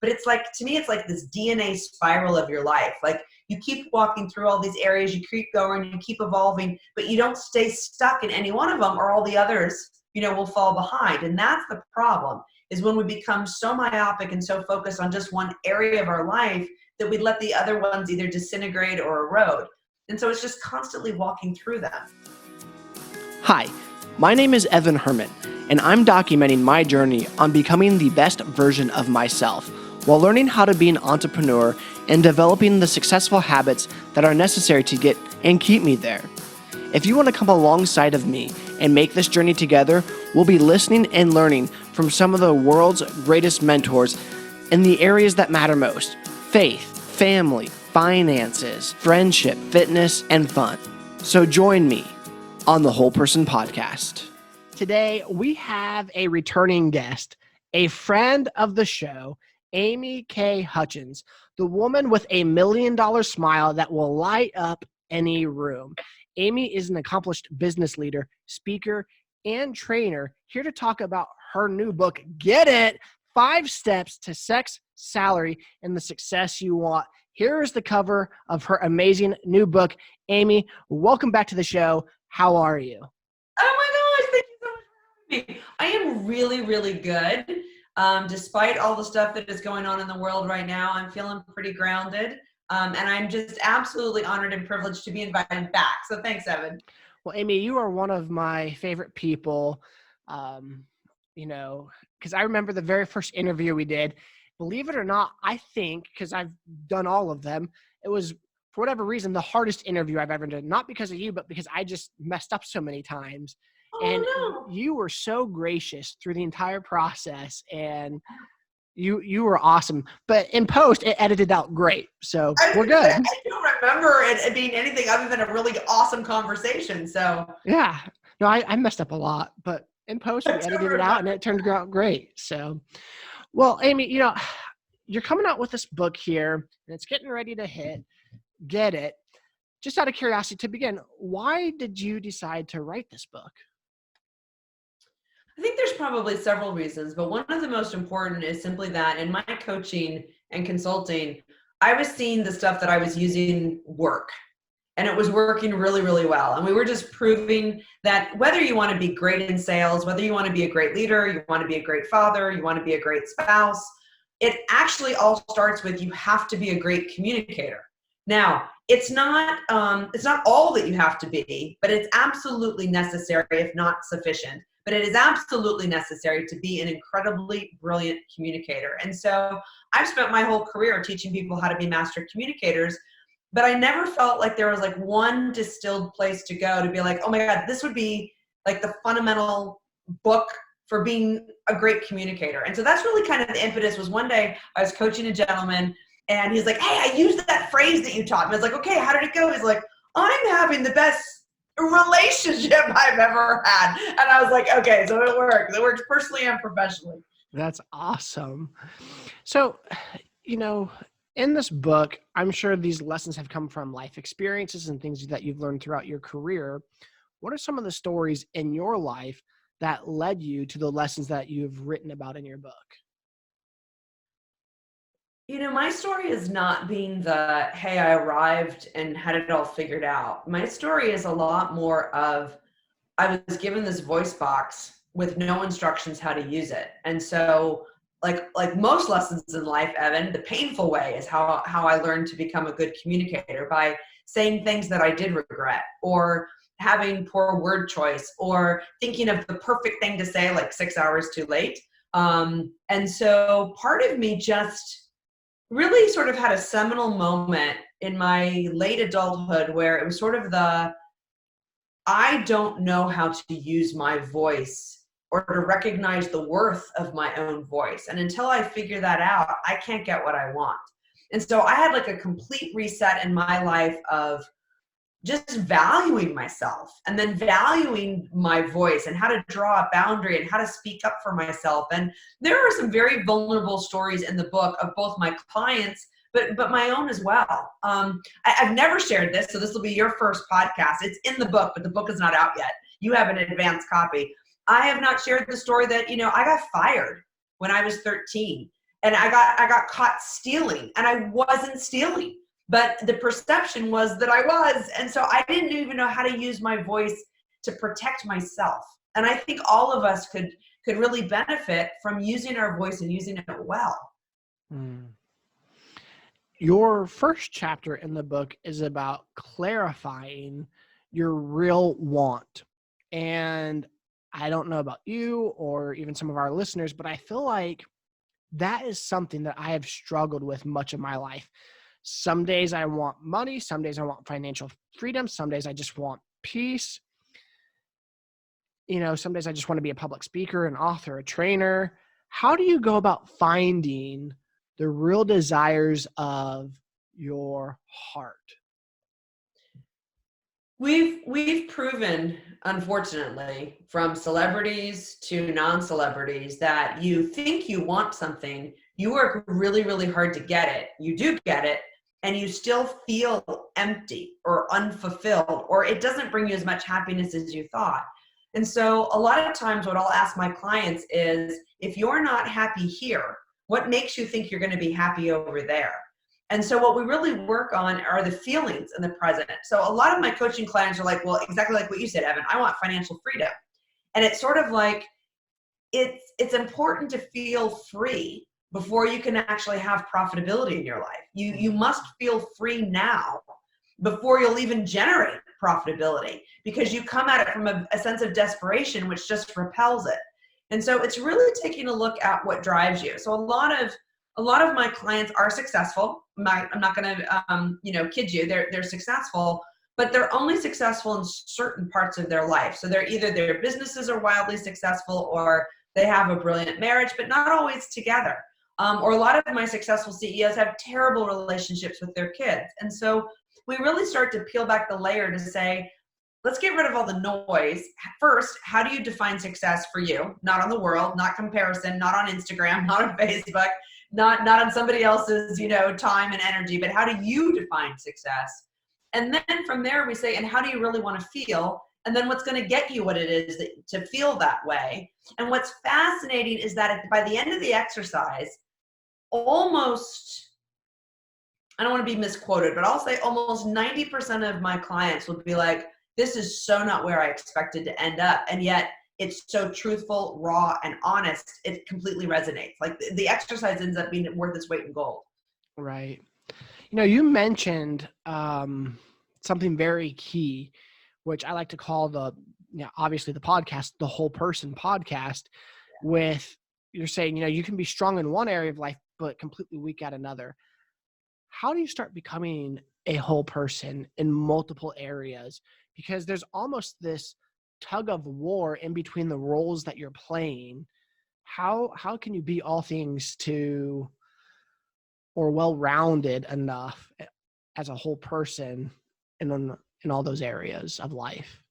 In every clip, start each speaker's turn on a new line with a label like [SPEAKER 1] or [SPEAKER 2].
[SPEAKER 1] But it's like, to me, it's like this DNA spiral of your life. Like you keep walking through all these areas, you keep going, you keep evolving, but you don't stay stuck in any one of them, or all the others, will fall behind. And that's the problem, is when we become so myopic and so focused on just one area of our life that we let the other ones either disintegrate or erode. And so it's just constantly walking through them.
[SPEAKER 2] Hi, my name is Evan Herman, and I'm documenting my journey on becoming the best version of myself while learning how to be an entrepreneur and developing the successful habits that are necessary to get and keep me there. If you want to come alongside of me and make this journey together, we'll be listening and learning from some of the world's greatest mentors in the areas that matter most: faith, family, finances, friendship, fitness, and fun. So join me on the Whole Person Podcast. Today, we have a returning guest, a friend of the show, Amy K Hutchens, the woman with $1 million smile that will light up any room. Amy is an accomplished business leader, speaker, and trainer, here to talk about her new book, Get It, 5 Steps to Sex, Salary, and the Success You Want. Here is the cover of her amazing new book. Amy, welcome back to the show. How are you?
[SPEAKER 1] Oh my gosh, thank you so much for having me. I am really, really good. Despite all the stuff that is going on in the world right now, I'm feeling pretty grounded. And I'm just absolutely honored and privileged to be invited back. So thanks, Evan.
[SPEAKER 2] Well, Amy, you are one of my favorite people, because I remember the very first interview we did. Believe it or not, I think, because I've done all of them, it was, for whatever reason, the hardest interview I've ever done. Not because of you, but because I just messed up so many times. And you were so gracious through the entire process, and you were awesome. But in post, it edited out great, so we're good.
[SPEAKER 1] I don't remember it being anything other than a really awesome conversation. So
[SPEAKER 2] yeah, no, I messed up a lot, but in post we edited it out, and it turned out great. So, well, Amy, you're coming out with this book here, and it's getting ready to hit. Get It. Just out of curiosity, to begin, why did you decide to write this book?
[SPEAKER 1] I think there's probably several reasons, but one of the most important is simply that in my coaching and consulting, I was seeing the stuff that I was using work, and it was working really, really well. And we were just proving that whether you want to be great in sales, whether you want to be a great leader, you want to be a great father, you want to be a great spouse, it actually all starts with you have to be a great communicator. Now, it's not all that you have to be, but it's absolutely necessary, if not sufficient. But it is absolutely necessary to be an incredibly brilliant communicator. And so I've spent my whole career teaching people how to be master communicators, but I never felt like there was like one distilled place to go to be like, oh my God, this would be like the fundamental book for being a great communicator. And so that's really kind of the impetus. Was one day I was coaching a gentleman, and he's like, hey, I used that phrase that you taught me. I was like, okay, how did it go? He's like, I'm having the best relationship I've ever had. And I was like, okay, so it works. It works personally and professionally.
[SPEAKER 2] That's awesome. So, in this book, I'm sure these lessons have come from life experiences and things that you've learned throughout your career. What are some of the stories in your life that led you to the lessons that you've written about in your book?
[SPEAKER 1] My story is not being the, hey, I arrived and had it all figured out. My story is a lot more of, I was given this voice box with no instructions how to use it. And so like most lessons in life, Evan, the painful way is how I learned to become a good communicator, by saying things that I did regret, or having poor word choice, or thinking of the perfect thing to say like 6 hours too late. And so part of me just really sort of had a seminal moment in my late adulthood where it was sort of I don't know how to use my voice or to recognize the worth of my own voice. And until I figure that out, I can't get what I want. And so I had like a complete reset in my life of just valuing myself, and then valuing my voice and how to draw a boundary and how to speak up for myself. And there are some very vulnerable stories in the book of both my clients, but my own as well. I've never shared this, so this will be your first podcast. It's in the book, but the book is not out yet. You have an advanced copy. I have not shared the story that, I got fired when I was 13. and I got caught stealing, and I wasn't stealing, but the perception was that I was. And so I didn't even know how to use my voice to protect myself. And I think all of us could really benefit from using our voice and using it well.
[SPEAKER 2] Mm. Your first chapter in the book is about clarifying your real want. And I don't know about you or even some of our listeners, but I feel like that is something that I have struggled with much of my life. Some days I want money, some days I want financial freedom, some days I just want peace. Some days I just want to be a public speaker, an author, a trainer. How do you go about finding the real desires of your heart?
[SPEAKER 1] We've proven, unfortunately, from celebrities to non-celebrities, that you think you want something, you work really, really hard to get it, you do get it, and you still feel empty or unfulfilled, or it doesn't bring you as much happiness as you thought. And so a lot of times what I'll ask my clients is, if you're not happy here, what makes you think you're going to be happy over there? And so what we really work on are the feelings in the present. So a lot of my coaching clients are like, well, exactly like what you said, Evan, I want financial freedom. And it's sort of like, it's important to feel free before you can actually have profitability in your life. You must feel free now before you'll even generate profitability, because you come at it from a sense of desperation, which just repels it. And so it's really taking a look at what drives you. So a lot of my clients are successful. I'm not going to, kid you. They're successful, but they're only successful in certain parts of their life. So they're either their businesses are wildly successful, or they have a brilliant marriage, but not always together. Or a lot of my successful CEOs have terrible relationships with their kids. And so we really start to peel back the layer to say, let's get rid of all the noise. First, how do you define success for you? Not on the world, not comparison, not on Instagram, not on Facebook, not on somebody else's, time and energy, but how do you define success? And then from there we say, and how do you really want to feel? And then what's going to get you what it is to feel that way? And what's fascinating is that by the end of the exercise, almost, I don't want to be misquoted, but I'll say almost 90% of my clients will be like, this is so not where I expected to end up. And yet it's so truthful, raw, and honest. It completely resonates. Like the exercise ends up being worth its weight in gold.
[SPEAKER 2] Right. You mentioned something very key, which I like to call obviously the podcast, the Whole Person podcast, with you're saying, you can be strong in one area of life, but completely weak at another. How do you start becoming a whole person in multiple areas? Because there's almost this tug of war in between the roles that you're playing. How can you be all things to, or well-rounded enough as a whole person in all those areas of life?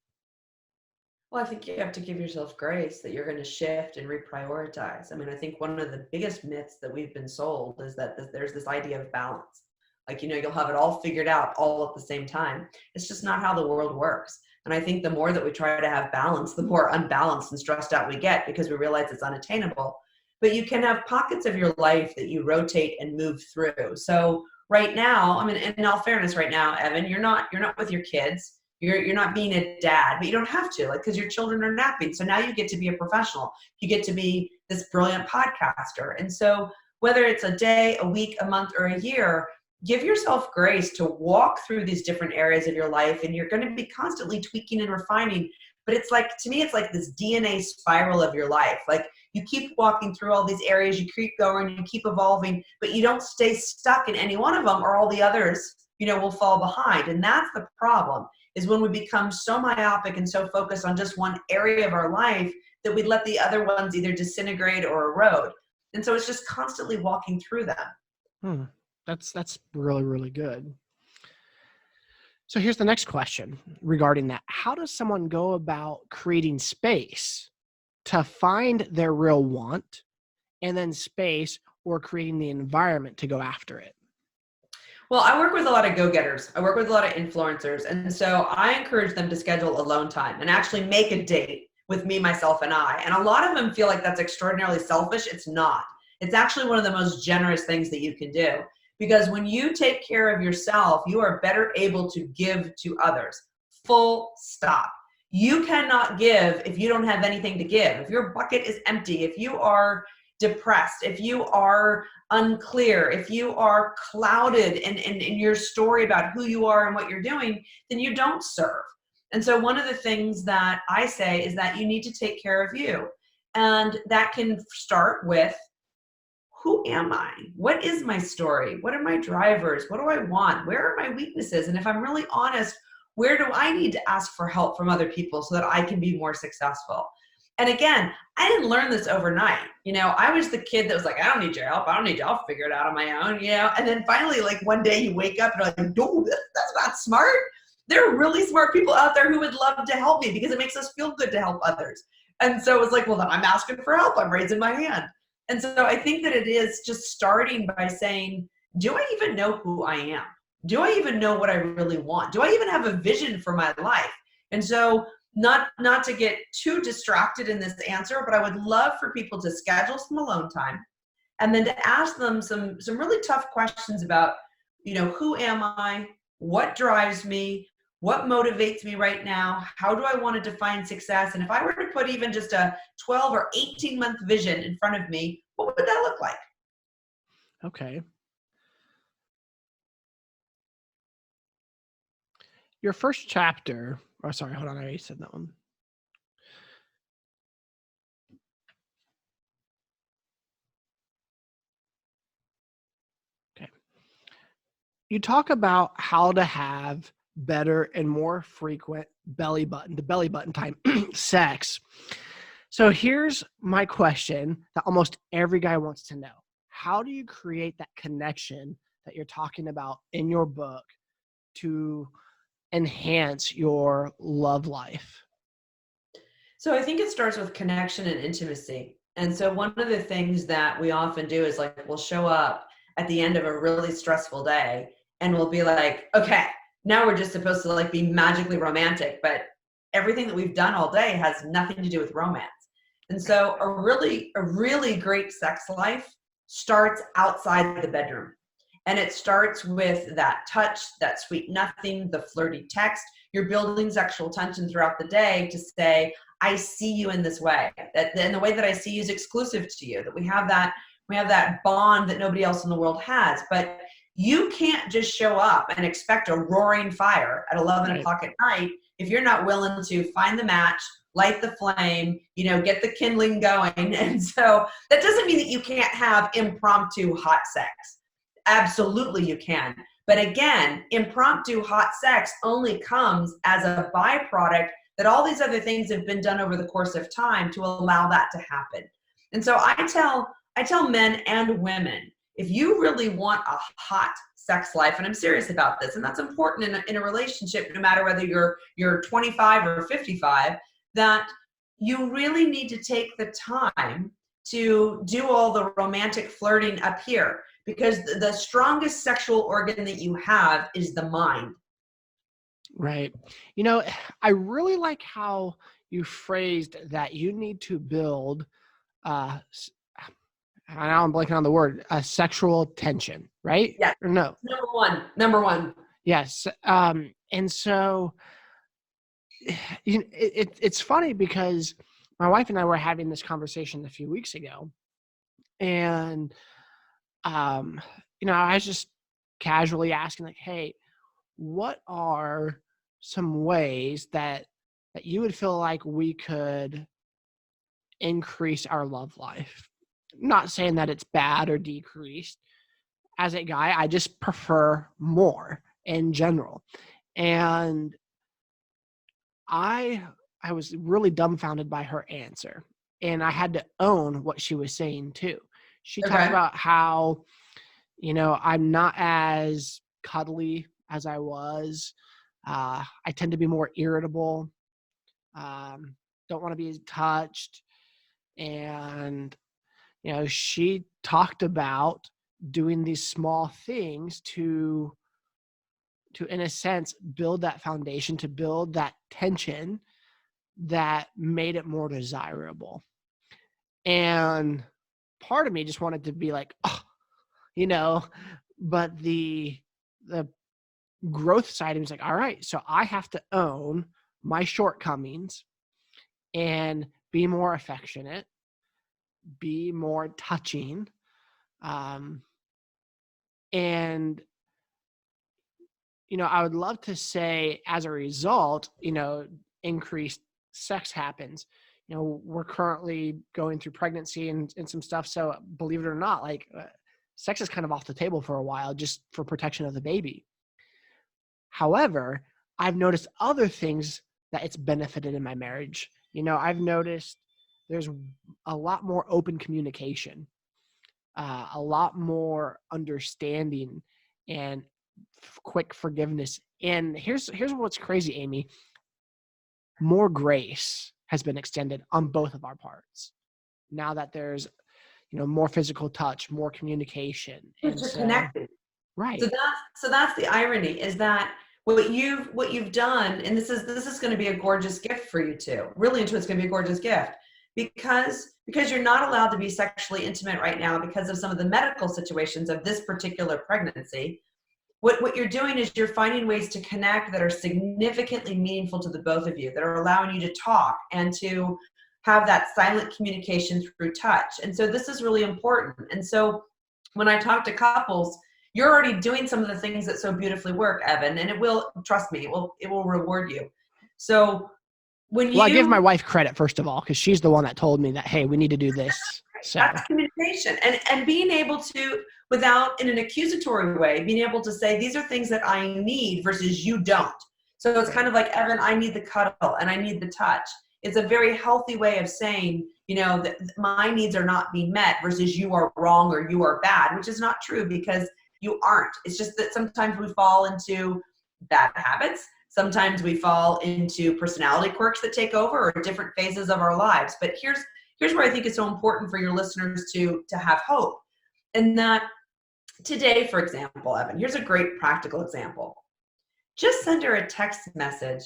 [SPEAKER 1] Well, I think you have to give yourself grace that you're going to shift and reprioritize. I mean, I think one of the biggest myths that we've been sold is that there's this idea of balance. Like, you'll have it all figured out all at the same time. It's just not how the world works. And I think the more that we try to have balance, the more unbalanced and stressed out we get, because we realize it's unattainable. But you can have pockets of your life that you rotate and move through. So right now, I mean, in all fairness, right now, Evan, you're not with your kids. You're not being a dad, but you don't have to, because your children are napping. So now you get to be a professional. You get to be this brilliant podcaster. And so whether it's a day, a week, a month, or a year, give yourself grace to walk through these different areas of your life, and you're going to be constantly tweaking and refining. But it's like, to me, it's like this DNA spiral of your life. Like, you keep walking through all these areas, you keep going, you keep evolving, but you don't stay stuck in any one of them, or all the others, will fall behind. And that's the problem, is when we become so myopic and so focused on just one area of our life that we let the other ones either disintegrate or erode. And so it's just constantly walking through them.
[SPEAKER 2] That's really, really good. So here's the next question regarding that. How does someone go about creating space to find their real want, and then space or creating the environment to go after it?
[SPEAKER 1] Well, I work with a lot of go-getters. I work with a lot of influencers. And so I encourage them to schedule alone time and actually make a date with me, myself, and I. And a lot of them feel like that's extraordinarily selfish. It's not. It's actually one of the most generous things that you can do, because when you take care of yourself, you are better able to give to others. Full stop. You cannot give if you don't have anything to give. If your bucket is empty, if you are depressed, if you are unclear, if you are clouded in your story about who you are and what you're doing, then you don't serve. And so one of the things that I say is that you need to take care of you. And that can start with, who am I? What is my story? What are my drivers? What do I want? Where are my weaknesses? And if I'm really honest, where do I need to ask for help from other people so that I can be more successful? And again, I didn't learn this overnight. I was the kid that was like, I don't need your help. I don't need you. I'll figure it out on my own, And then finally, like one day you wake up and you're like, dude, that's not smart. There are really smart people out there who would love to help me because it makes us feel good to help others. And so it was like, well, then I'm asking for help. I'm raising my hand. And so I think that it is just starting by saying, do I even know who I am? Do I even know what I really want? Do I even have a vision for my life? And so not to get too distracted in this answer, but I would love for people to schedule some alone time and then to ask them some really tough questions about, who am I? What drives me? What motivates me right now? How do I want to define success? And if I were to put even just a 12 or 18-month vision in front of me, what would that look like?
[SPEAKER 2] Okay. Your first chapter, oh, sorry, hold on. I already said that one. Okay. You talk about how to have better and more frequent belly button time sex. So here's my question that almost every guy wants to know. How do you create that connection that you're talking about in your book to enhance your love life?
[SPEAKER 1] So I think it starts with connection and intimacy. And so one of the things that we often do is like, we'll show up at the end of a really stressful day and we'll be like, okay, now we're just supposed to like be magically romantic, but everything that we've done all day has nothing to do with romance. And so a really great sex life starts outside the bedroom. And it starts with that touch, that sweet nothing, the flirty text. You're building sexual tension throughout the day to say, I see you in this way. And the way that I see you is exclusive to you. That we have that bond that nobody else in the world has. But you can't just show up and expect a roaring fire at 11 o'clock at night if you're not willing to find the match, light the flame, get the kindling going. And so that doesn't mean that you can't have impromptu hot sex. Absolutely you can. But again, impromptu hot sex only comes as a byproduct that all these other things have been done over the course of time to allow that to happen. And so I tell men and women, if you really want a hot sex life, and I'm serious about this, and that's important in a relationship, no matter whether you're 25 or 55, that you really need to take the time to do all the romantic flirting up here, because the strongest sexual organ that you have is the mind.
[SPEAKER 2] Right. I really like how you phrased that you need to build, now I'm blanking on the word, sexual tension, right?
[SPEAKER 1] Yeah.
[SPEAKER 2] Or no?
[SPEAKER 1] Number one.
[SPEAKER 2] Yes. And so it's funny because my wife and I were having this conversation a few weeks ago, and I was just casually asking, like, hey, what are some ways that you would feel like we could increase our love life? Not saying that it's bad or decreased. As a guy, I just prefer more in general. And I was really dumbfounded by her answer. And I had to own what she was saying too. She talked about how, I'm not as cuddly as I was. I tend to be more irritable. Don't want to be touched. And, she talked about doing these small things to, in a sense, build that foundation, to build that tension that made it more desirable. And part of me just wanted to be like, oh, you know, but the growth side of me is like, all right, so I have to own my shortcomings and be more affectionate, be more touching, and I would love to say as a result, increased sex happens. We're currently going through pregnancy and some stuff. So believe it or not, like sex is kind of off the table for a while just for protection of the baby. However, I've noticed other things that it's benefited in my marriage. I've noticed there's a lot more open communication, a lot more understanding and quick forgiveness. And here's what's crazy, Amy. More grace has been extended on both of our parts. Now that there's, more physical touch, more communication. And
[SPEAKER 1] You're
[SPEAKER 2] so,
[SPEAKER 1] connected.
[SPEAKER 2] right.
[SPEAKER 1] So that's the irony, is that what you've done, and this is going to be a gorgeous gift for you too. Really into it's going to be a gorgeous gift because you're not allowed to be sexually intimate right now because of some of the medical situations of this particular pregnancy. What you're doing is you're finding ways to connect that are significantly meaningful to the both of you, that are allowing you to talk and to have that silent communication through touch. And so this is really important. And so when I talk to couples, you're already doing some of the things that so beautifully work, Evan, and it will, trust me, it will reward you. So
[SPEAKER 2] Well, I give my wife credit, first of all, because she's the one that told me that, hey, we need to do this. So
[SPEAKER 1] that's communication, and being able to, without in an accusatory way, being able to say, these are things that I need versus you don't. So it's kind of like, Evan, I need the cuddle and I need the touch. It's a very healthy way of saying, that my needs are not being met versus you are wrong or you are bad, which is not true because you aren't. It's just that sometimes we fall into bad habits. Sometimes we fall into personality quirks that take over or different phases of our lives. But here's where I think it's so important for your listeners to have hope. And that today, for example, Evan, here's a great practical example. Just send her a text message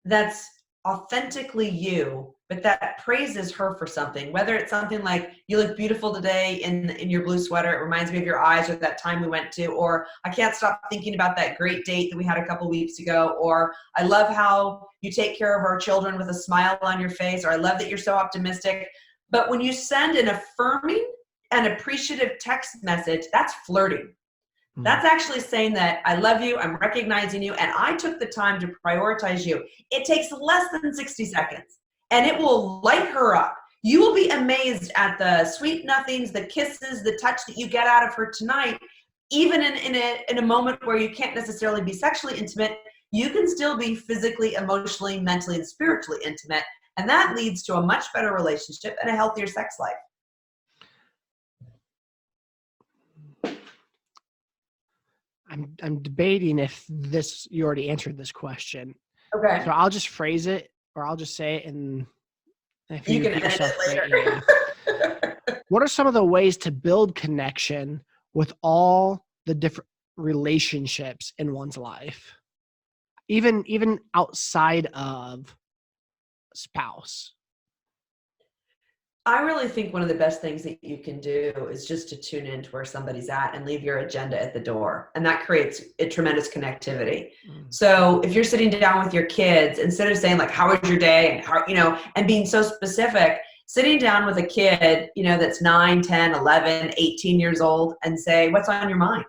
[SPEAKER 1] that's authentically you, but that praises her for something, whether it's something like, you look beautiful today in your blue sweater, it reminds me of your eyes, or that time we went to, or I can't stop thinking about that great date that we had a couple weeks ago, or I love how you take care of our children with a smile on your face, or I love that you're so optimistic. But when you send an affirming and appreciative text message, that's flirting. That's actually saying that I love you, I'm recognizing you, and I took the time to prioritize you. It takes less than 60 seconds, and it will light her up. You will be amazed at the sweet nothings, the kisses, the touch that you get out of her tonight. Even in a moment where you can't necessarily be sexually intimate, you can still be physically, emotionally, mentally, and spiritually intimate, and that leads to a much better relationship and a healthier sex life.
[SPEAKER 2] I'm debating if you already answered this question.
[SPEAKER 1] Okay.
[SPEAKER 2] So I'll just phrase it, or I'll just say it, and if
[SPEAKER 1] you can edit it later.
[SPEAKER 2] What are some of the ways to build connection with all the different relationships in one's life, even outside of spouse?
[SPEAKER 1] I really think one of the best things that you can do is just to tune in to where somebody's at and leave your agenda at the door. And that creates a tremendous connectivity. So if you're sitting down with your kids, instead of saying like, how was your day? And how, and being so specific, sitting down with a kid, that's 9, 10, 11, 18 years old and say, what's on your mind?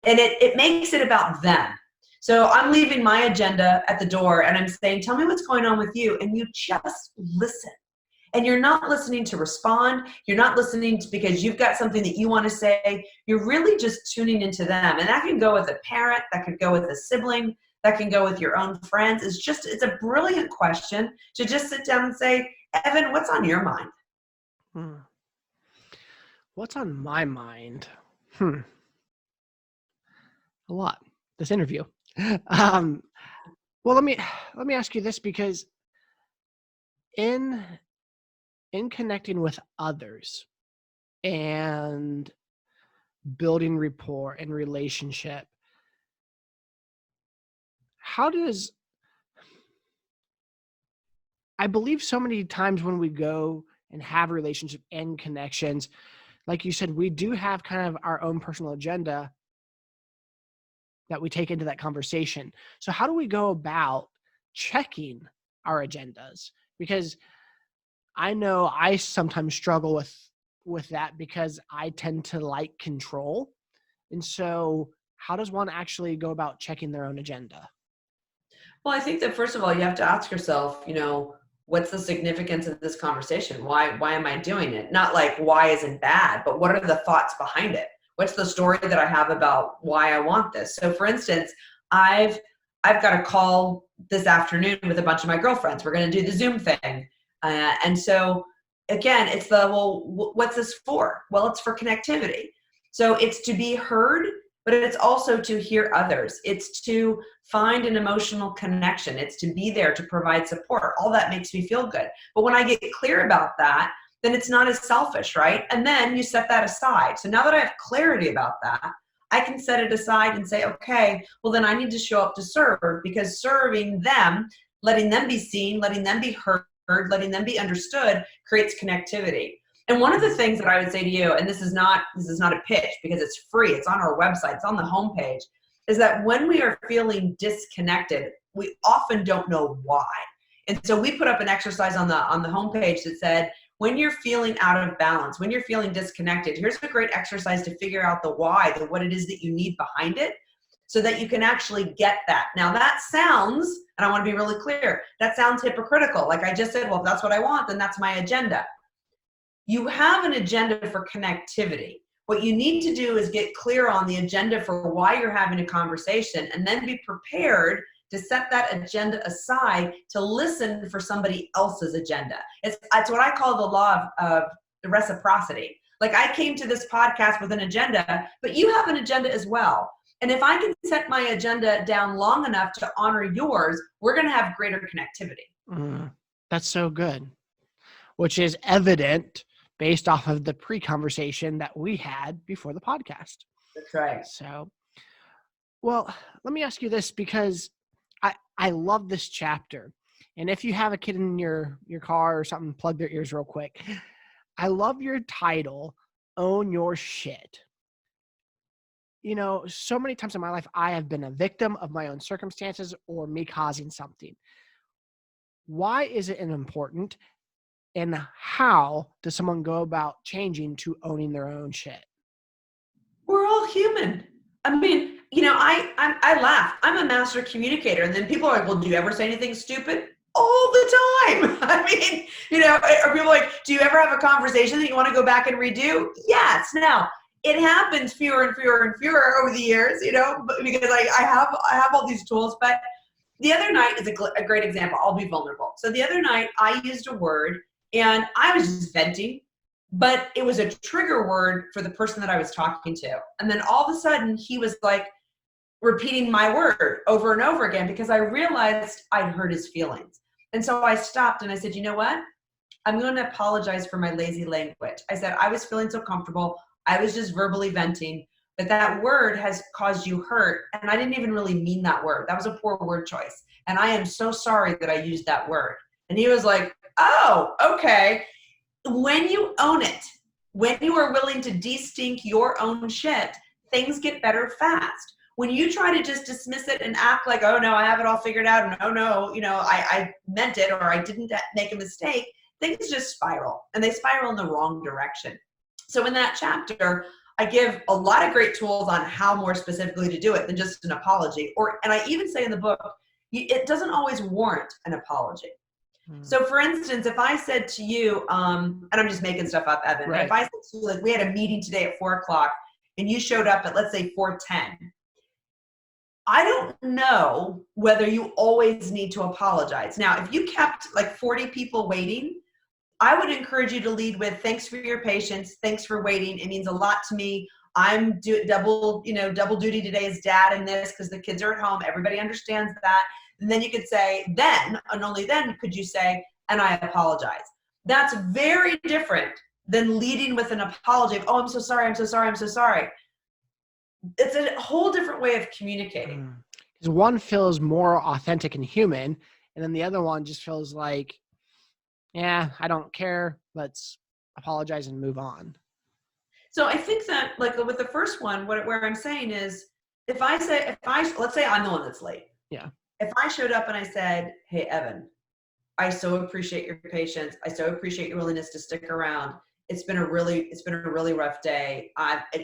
[SPEAKER 1] And it makes it about them. So I'm leaving my agenda at the door and I'm saying, tell me what's going on with you. And you just listen. And you're not listening to respond. You're not listening because you've got something that you want to say. You're really just tuning into them. And that can go with a parent. That could go with a sibling. That can go with your own friends. It's a brilliant question to just sit down and say, Evan, what's on your mind?
[SPEAKER 2] What's on my mind? A lot. This interview. Well, let me ask you this, because in connecting with others and building rapport and relationship, I believe so many times when we go and have relationship and connections, like you said, we do have kind of our own personal agenda that we take into that conversation. So how do we go about checking our agendas? Because I know I sometimes struggle with that because I tend to like control. And so how does one actually go about checking their own agenda?
[SPEAKER 1] Well, I think that first of all, you have to ask yourself, what's the significance of this conversation? Why am I doing it? Not like why isn't bad, but what are the thoughts behind it? What's the story that I have about why I want this? So for instance, I've got a call this afternoon with a bunch of my girlfriends. We're going to do the Zoom thing. And so again, it's what's this for? Well, it's for connectivity. So it's to be heard, but it's also to hear others. It's to find an emotional connection. It's to be there to provide support. All that makes me feel good. But when I get clear about that, then it's not as selfish, right? And then you set that aside. So now that I have clarity about that, I can set it aside and say, okay, well then I need to show up to serve, because serving them, letting them be seen, letting them be heard, letting them be understood creates connectivity. And one of the things that I would say to you, and this is not a pitch because it's free, it's on our website, it's on the homepage, is that when we are feeling disconnected, we often don't know why. And so we put up an exercise on the homepage that said, when you're feeling out of balance, when you're feeling disconnected, here's a great exercise to figure out the why, what it is that you need behind it, so that you can actually get that. Now that sounds, and I want to be really clear, that sounds hypocritical. Like I just said, well, if that's what I want, then that's my agenda. You have an agenda for connectivity. What you need to do is get clear on the agenda for why you're having a conversation, and then be prepared to set that agenda aside to listen for somebody else's agenda. It's what I call the law of the reciprocity. Like I came to this podcast with an agenda, but you have an agenda as well. And if I can set my agenda down long enough to honor yours, we're going to have greater connectivity.
[SPEAKER 2] That's so good, which is evident based off of the pre-conversation that we had before the podcast.
[SPEAKER 1] That's right.
[SPEAKER 2] So, well, let me ask you this, because I love this chapter. And if you have a kid in your car or something, plug their ears real quick. I love your title, Own Your Shit. So many times in my life, I have been a victim of my own circumstances or me causing something. Why is it important? And how does someone go about changing to owning their own shit?
[SPEAKER 1] We're all human. I mean, I laugh. I'm a master communicator. And then people are like, well, do you ever say anything stupid? All the time. I mean, are people like, do you ever have a conversation that you want to go back and redo? Yes. Now, it happens fewer and fewer and fewer over the years, because I have all these tools. But the other night is a great example. I'll be vulnerable. So the other night I used a word and I was just venting, but it was a trigger word for the person that I was talking to. And then all of a sudden he was like repeating my word over and over again because I realized I'd hurt his feelings. And so I stopped and I said, you know what? I'm going to apologize for my lazy language. I said, I was feeling so comfortable. I was just verbally venting, but that word has caused you hurt. And I didn't even really mean that word. That was a poor word choice. And I am so sorry that I used that word. And he was like, oh, okay. When you own it, when you are willing to de-stink your own shit, things get better fast. When you try to just dismiss it and act like, oh no, I have it all figured out, and oh no, I meant it, or I didn't make a mistake, things just spiral, and they spiral in the wrong direction. So in that chapter, I give a lot of great tools on how more specifically to do it than just an apology. And I even say in the book, it doesn't always warrant an apology. So for instance, if I said to you, and I'm just making stuff up, Evan,
[SPEAKER 2] right.
[SPEAKER 1] If I said to you, like, we had a meeting today at 4:00 and you showed up at, let's say, 4:10, I don't know whether you always need to apologize. Now, if you kept like 40 people waiting, I would encourage you to lead with, thanks for your patience. Thanks for waiting. It means a lot to me. I'm double duty today as dad in this because the kids are at home. Everybody understands that. And then you could say, then, and only then could you say, and I apologize. That's very different than leading with an apology of, oh, I'm so sorry, I'm so sorry, I'm so sorry. It's a whole different way of communicating.
[SPEAKER 2] Because one feels more authentic and human, and then the other one just feels like, yeah, I don't care. Let's apologize and move on.
[SPEAKER 1] So I think that like with the first one, where I'm saying is, let's say I'm the one that's late.
[SPEAKER 2] Yeah.
[SPEAKER 1] If I showed up and I said, hey, Evan, I so appreciate your patience. I so appreciate your willingness to stick around. It's been a really rough day.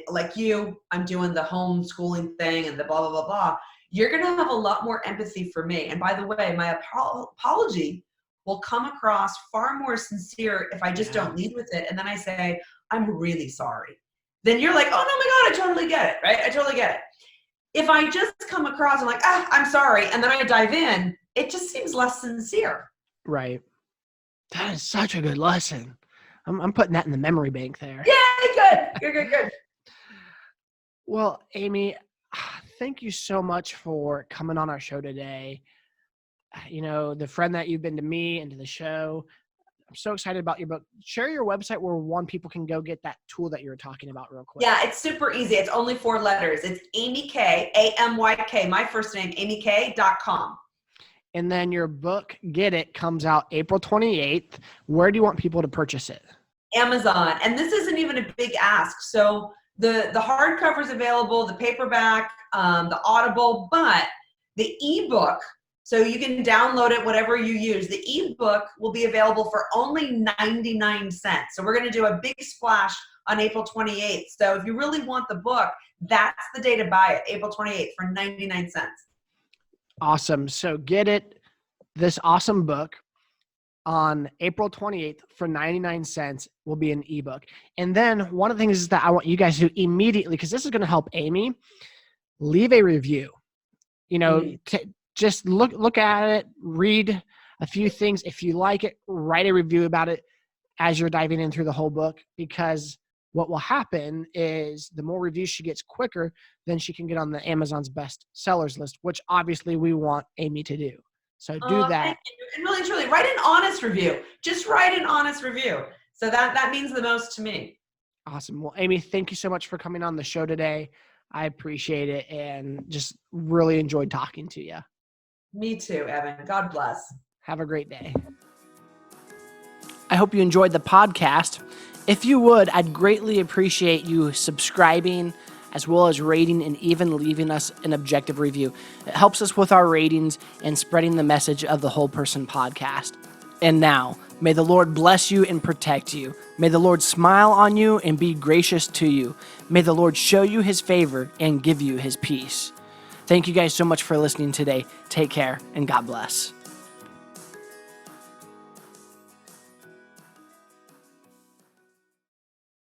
[SPEAKER 1] Like you, I'm doing the homeschooling thing and the blah, blah, blah, blah. You're going to have a lot more empathy for me. And by the way, my apology will come across far more sincere if I just don't lead with it. And then I say, I'm really sorry. Then you're like, oh, no, my God, I totally get it, right? I totally get it. If I just come across and like, I'm sorry, and then I dive in, it just seems less sincere.
[SPEAKER 2] Right. That is such a good lesson. I'm putting that in the memory bank there.
[SPEAKER 1] Yeah, good.
[SPEAKER 2] Well, Amy, thank you so much for coming on our show today. You know, the friend that you've been to me and to the show. I'm so excited about your book. Share your website where people can go get that tool that you were talking about real quick.
[SPEAKER 1] Yeah, it's super easy. It's only 4 letters. It's Amy K, AMYK, my first name, amyk.com.
[SPEAKER 2] And then your book, Get It, comes out April 28th. Where do you want people to purchase it?
[SPEAKER 1] Amazon. And this isn't even a big ask. So the hardcover is available, the paperback, the Audible, but the ebook, so you can download it, whatever you use. The ebook will be available for only 99 cents. So we're going to do a big splash on April 28th. So if you really want the book, that's the day to buy it, April 28th for 99 cents.
[SPEAKER 2] Awesome. So Get It, this awesome book, on April 28th for 99 cents will be an ebook. And then one of the things is that I want you guys to immediately, because this is going to help Amy, leave a review. You know, just look at it, read a few things. If you like it, write a review about it as you're diving in through the whole book, because what will happen is the more reviews she gets quicker, then she can get on the Amazon's best sellers list, which obviously we want Amy to do. So do that.
[SPEAKER 1] Thank you. And really, truly, write an honest review. Just write an honest review. So that means the most to me.
[SPEAKER 2] Awesome. Well, Amy, thank you so much for coming on the show today. I appreciate it and just really enjoyed talking to you.
[SPEAKER 1] Me too, Evan. God bless.
[SPEAKER 2] Have a great day. I hope you enjoyed the podcast. If you would, I'd greatly appreciate you subscribing, as well as rating and even leaving us an objective review. It helps us with our ratings and spreading the message of the Whole Person podcast. And now, may the Lord bless you and protect you. May the Lord smile on you and be gracious to you. May the Lord show you his favor and give you his peace. Thank you guys so much for listening today. Take care and God bless.